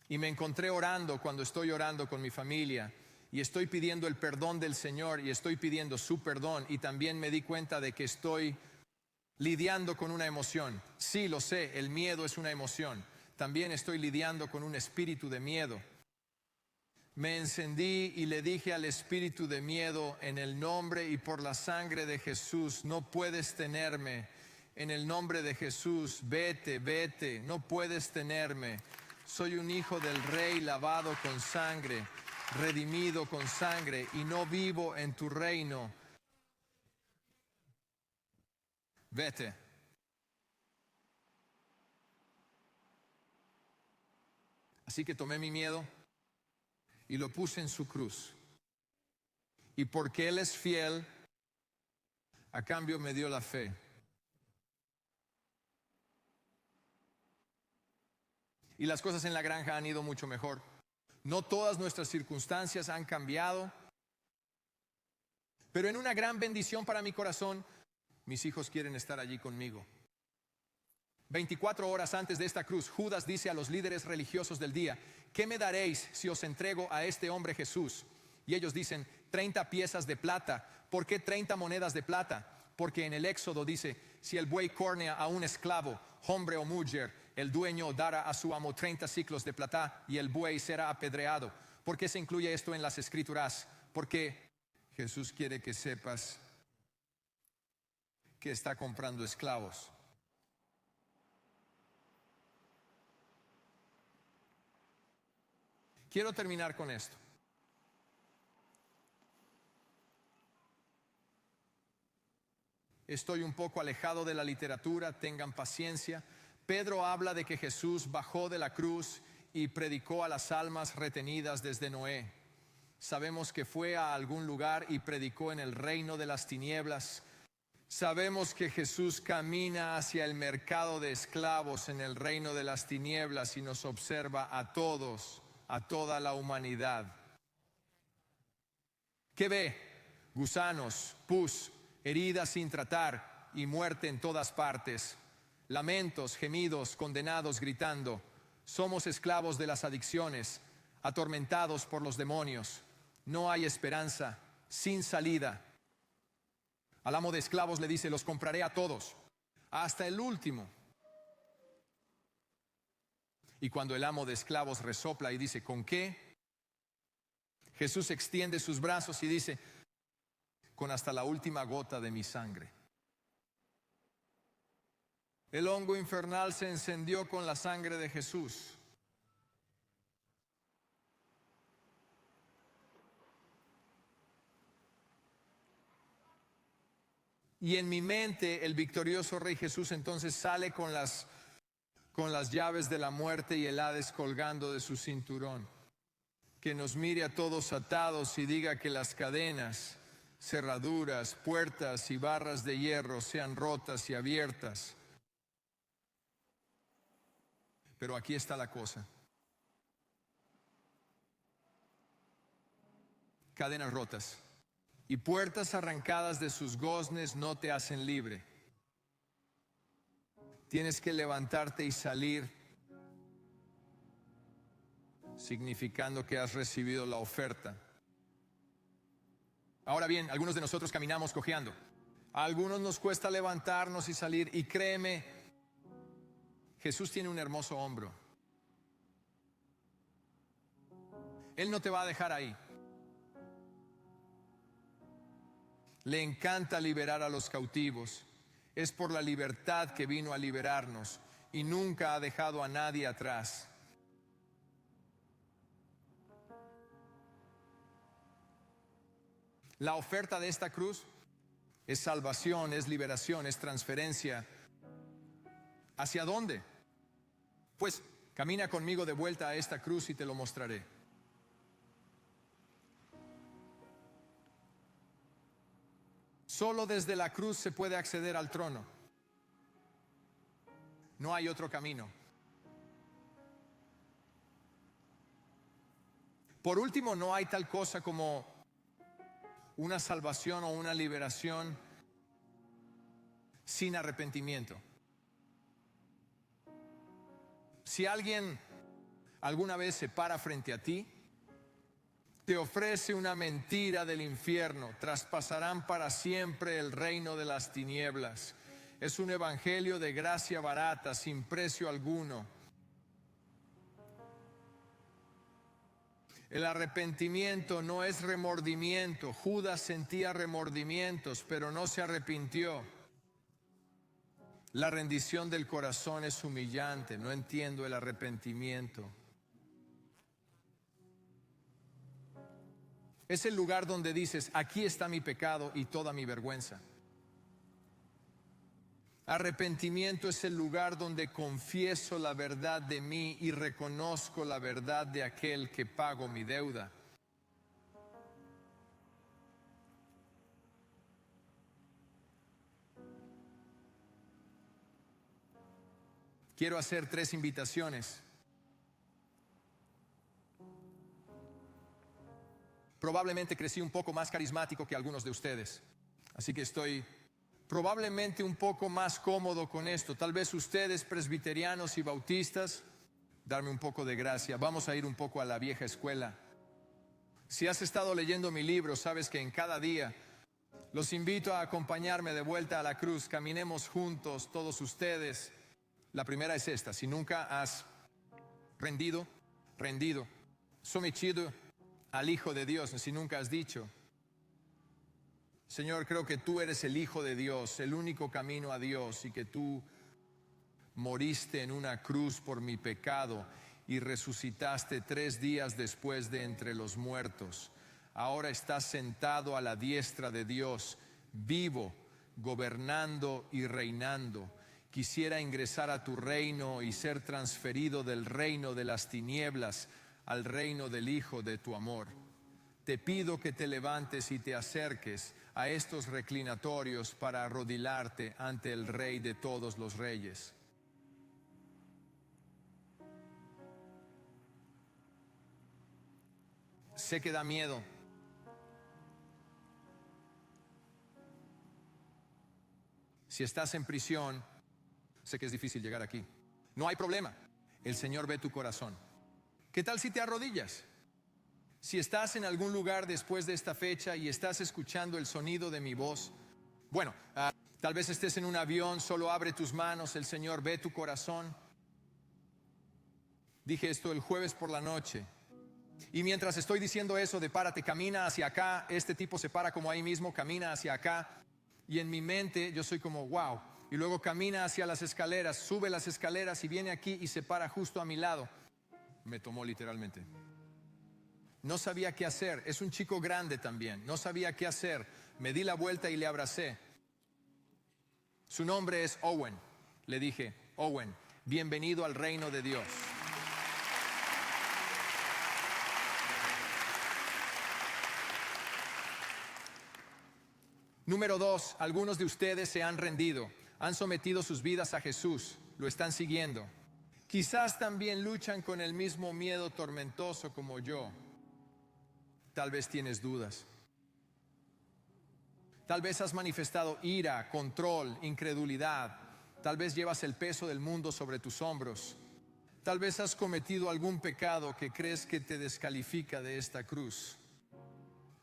Y me encontré orando cuando estoy orando con mi familia. y estoy pidiendo el perdón del Señor y estoy pidiendo su perdón, y también me di cuenta de que estoy lidiando con una emoción. Sí, lo sé, el miedo es una emoción. También estoy lidiando con un espíritu de miedo. Me encendí y le dije al espíritu de miedo: en el nombre y por la sangre de Jesús, no puedes tenerme. En el nombre de Jesús, vete, vete, no puedes tenerme. Soy un hijo del Rey, lavado con sangre, redimido con sangre, y no vivo en tu reino. Vete. Así que tomé mi miedo y lo puse en su cruz. Y porque Él es fiel, a cambio me dio la fe. Y las cosas en la granja han ido mucho mejor. No todas nuestras circunstancias han cambiado, pero en una gran bendición para mi corazón, mis hijos quieren estar allí conmigo. 24 horas antes de esta cruz, Judas dice a los líderes religiosos del día: ¿qué me daréis si os entrego a este hombre Jesús? Y ellos dicen: 30 piezas de plata. ¿Por qué 30 monedas de plata? Porque en el Éxodo dice: si el buey cornea a un esclavo, hombre o mujer, el dueño dará a su amo 30 siclos de plata y el buey será apedreado. ¿Por qué se incluye esto en las Escrituras? Porque Jesús quiere que sepas que está comprando esclavos. Quiero terminar con esto. Estoy un poco alejado de la literatura, tengan paciencia. Pedro habla de que Jesús bajó de la cruz y predicó a las almas retenidas desde Noé. Sabemos que fue a algún lugar y predicó en el reino de las tinieblas. Sabemos que Jesús camina hacia el mercado de esclavos en el reino de las tinieblas y nos observa a todos, a toda la humanidad. ¿Qué ve? Gusanos, pus, heridas sin tratar y muerte en todas partes. Lamentos, gemidos, condenados gritando: somos esclavos de las adicciones, atormentados por los demonios. No hay esperanza, sin salida. Al amo de esclavos le dice: los compraré a todos, hasta el último. Y cuando el amo de esclavos resopla y dice: ¿con qué? Jesús extiende sus brazos y dice: con hasta la última gota de mi sangre. El hongo infernal se encendió con la sangre de Jesús. Y en mi mente el victorioso Rey Jesús entonces sale con las llaves de la muerte y el Hades colgando de su cinturón. Que nos mire a todos atados y diga que las cadenas, cerraduras, puertas y barras de hierro sean rotas y abiertas. Pero aquí está la cosa. Cadenas rotas y puertas arrancadas de sus goznes no te hacen libre. Tienes que levantarte y salir, significando que has recibido la oferta. Ahora bien, algunos de nosotros caminamos cojeando. A algunos nos cuesta levantarnos y salir, y créeme, Jesús tiene un hermoso hombro. Él no te va a dejar ahí. Le encanta liberar a los cautivos. Es por la libertad que vino a liberarnos y nunca ha dejado a nadie atrás. La oferta de esta cruz es salvación, es liberación, es transferencia. ¿Hacia dónde? Pues camina conmigo de vuelta a esta cruz y te lo mostraré. Solo desde la cruz se puede acceder al trono. No hay otro camino. Por último, no hay tal cosa como una salvación o una liberación sin arrepentimiento. Si alguien alguna vez se para frente a ti Te ofrece una mentira del infierno. Traspasarán para siempre el reino de las tinieblas. Es un evangelio de gracia barata, sin precio alguno. El arrepentimiento no es remordimiento. Judas sentía remordimientos, pero no se arrepintió. La rendición del corazón es humillante. No entiendo el arrepentimiento. Es el lugar donde dices, aquí está mi pecado y toda mi vergüenza. Arrepentimiento es el lugar donde confieso la verdad de mí y reconozco la verdad de aquel que pago mi deuda. Quiero hacer 3 invitaciones. Probablemente crecí un poco más carismático que algunos de ustedes, así que estoy probablemente un poco más cómodo con esto. Tal vez ustedes, presbiterianos y bautistas, darme un poco de gracia. Vamos a ir un poco a la vieja escuela. Si has estado leyendo mi libro, sabes que en cada día los invito a acompañarme de vuelta a la cruz. Caminemos juntos, todos ustedes. La primera es esta: si nunca has rendido, sometido al Hijo de Dios, si nunca has dicho, Señor, creo que tú eres el Hijo de Dios, el único camino a Dios, y que tú moriste en una cruz por mi pecado y resucitaste 3 días después de entre los muertos. Ahora estás sentado a la diestra de Dios, vivo, gobernando y reinando. Quisiera ingresar a tu reino y ser transferido del reino de las tinieblas al reino del Hijo de tu amor. Te pido que te levantes y te acerques a estos reclinatorios para arrodillarte ante el Rey de todos los reyes. Sé que da miedo. Si estás en prisión, sé que es difícil llegar aquí. No hay problema. El Señor ve tu corazón. ¿Qué tal si te arrodillas? Si estás en algún lugar después de esta fecha y estás escuchando el sonido de mi voz, bueno, tal vez estés en un avión, solo abre tus manos, el Señor ve tu corazón. Dije esto el jueves por la noche. Y mientras estoy diciendo eso de párate, camina hacia acá, este tipo se para como ahí mismo, camina hacia acá. Y en mi mente yo soy como wow. Y luego camina hacia las escaleras, sube las escaleras y viene aquí y se para justo a mi lado. Me tomó literalmente. No sabía qué hacer. Es un chico grande también. No sabía qué hacer. Me di la vuelta y le abracé. Su nombre es Owen. Le dije, Owen, bienvenido al reino de Dios. Número 2, algunos de ustedes se han rendido, han sometido sus vidas a Jesús, lo están siguiendo. Quizás también luchan con el mismo miedo tormentoso como yo. Tal vez tienes dudas. Tal vez has manifestado ira, control, incredulidad. Tal vez llevas el peso del mundo sobre tus hombros. Tal vez has cometido algún pecado que crees que te descalifica de esta cruz.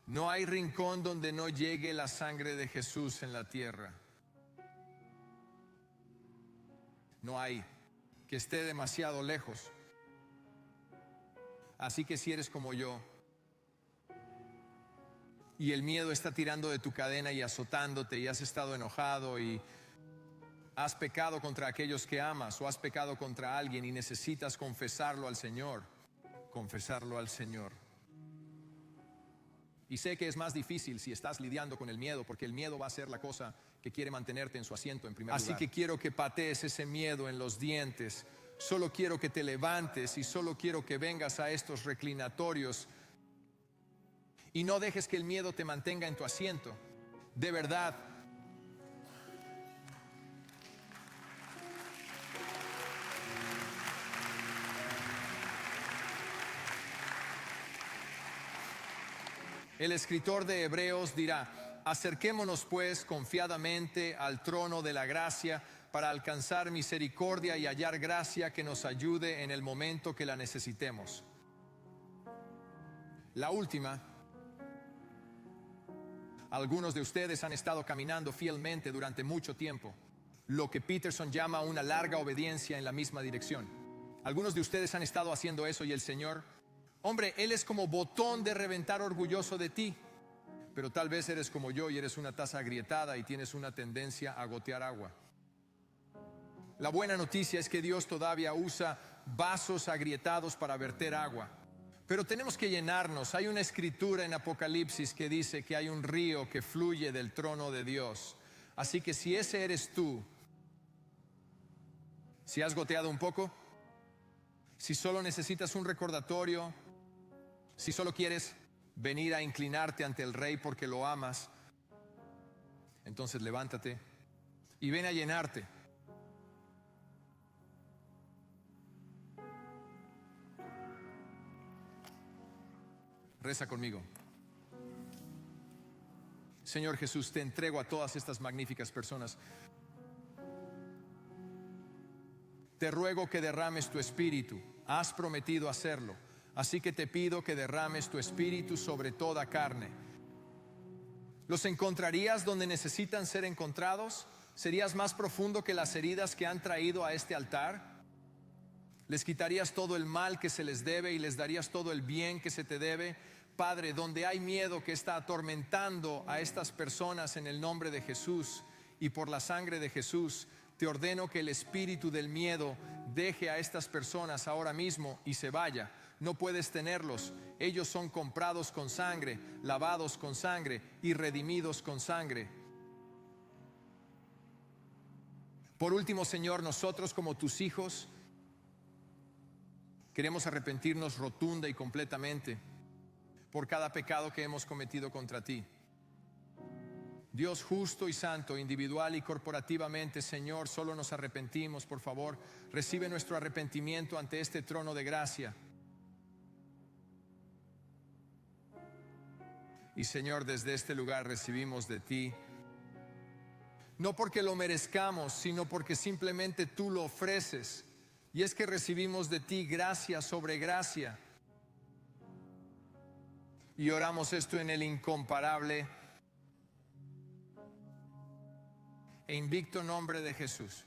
No hay rincón donde no llegue la sangre de Jesús en la tierra. No hay que esté demasiado lejos. Así que si eres como yo y el miedo está tirando de tu cadena y azotándote y has estado enojado y has pecado contra aquellos que amas o has pecado contra alguien y necesitas confesarlo al Señor, confesarlo al Señor. Y sé que es más difícil si estás lidiando con el miedo, porque el miedo va a ser la cosa que quiere mantenerte en su asiento en primer lugar. Así que quiero que patees ese miedo en los dientes. Solo quiero que te levantes y solo quiero que vengas a estos reclinatorios y no dejes que el miedo te mantenga en tu asiento. De verdad. El escritor de Hebreos dirá, acerquémonos pues confiadamente al trono de la gracia para alcanzar misericordia y hallar gracia que nos ayude en el momento que la necesitemos. La última, algunos de ustedes han estado caminando fielmente durante mucho tiempo, lo que Peterson llama una larga obediencia en la misma dirección. Algunos de ustedes han estado haciendo eso y el Señor, hombre, Él es como botón de reventar orgulloso de ti, pero tal vez eres como yo y eres una taza agrietada y tienes una tendencia a gotear agua. La buena noticia es que Dios todavía usa vasos agrietados para verter agua, pero tenemos que llenarnos. Hay una escritura en Apocalipsis que dice que hay un río que fluye del trono de Dios. Así que si ese eres tú, si has goteado un poco, si solo necesitas un recordatorio, si solo quieres venir a inclinarte ante el Rey porque lo amas, entonces levántate y ven a llenarte. Reza conmigo. Señor Jesús, te entrego a todas estas magníficas personas. Te ruego que derrames tu espíritu. Has prometido hacerlo. Así que te pido que derrames tu espíritu sobre toda carne. ¿Los encontrarías donde necesitan ser encontrados? ¿Serías más profundo que las heridas que han traído a este altar? ¿Les quitarías todo el mal que se les debe y les darías todo el bien que se te debe? Padre, donde hay miedo que está atormentando a estas personas, en el nombre de Jesús y por la sangre de Jesús, te ordeno que el espíritu del miedo deje a estas personas ahora mismo y se vaya. No puedes tenerlos. Ellos son comprados con sangre, lavados con sangre y redimidos con sangre. Por último, Señor, nosotros como tus hijos queremos arrepentirnos rotunda y completamente por cada pecado que hemos cometido contra ti. Dios justo y santo, individual y corporativamente, Señor, solo nos arrepentimos. Por favor, recibe nuestro arrepentimiento ante este trono de gracia. Y Señor, desde este lugar recibimos de ti, no porque lo merezcamos, sino porque simplemente tú lo ofreces. Y es que recibimos de ti gracia sobre gracia. Y oramos esto en el incomparable e invicto nombre de Jesús.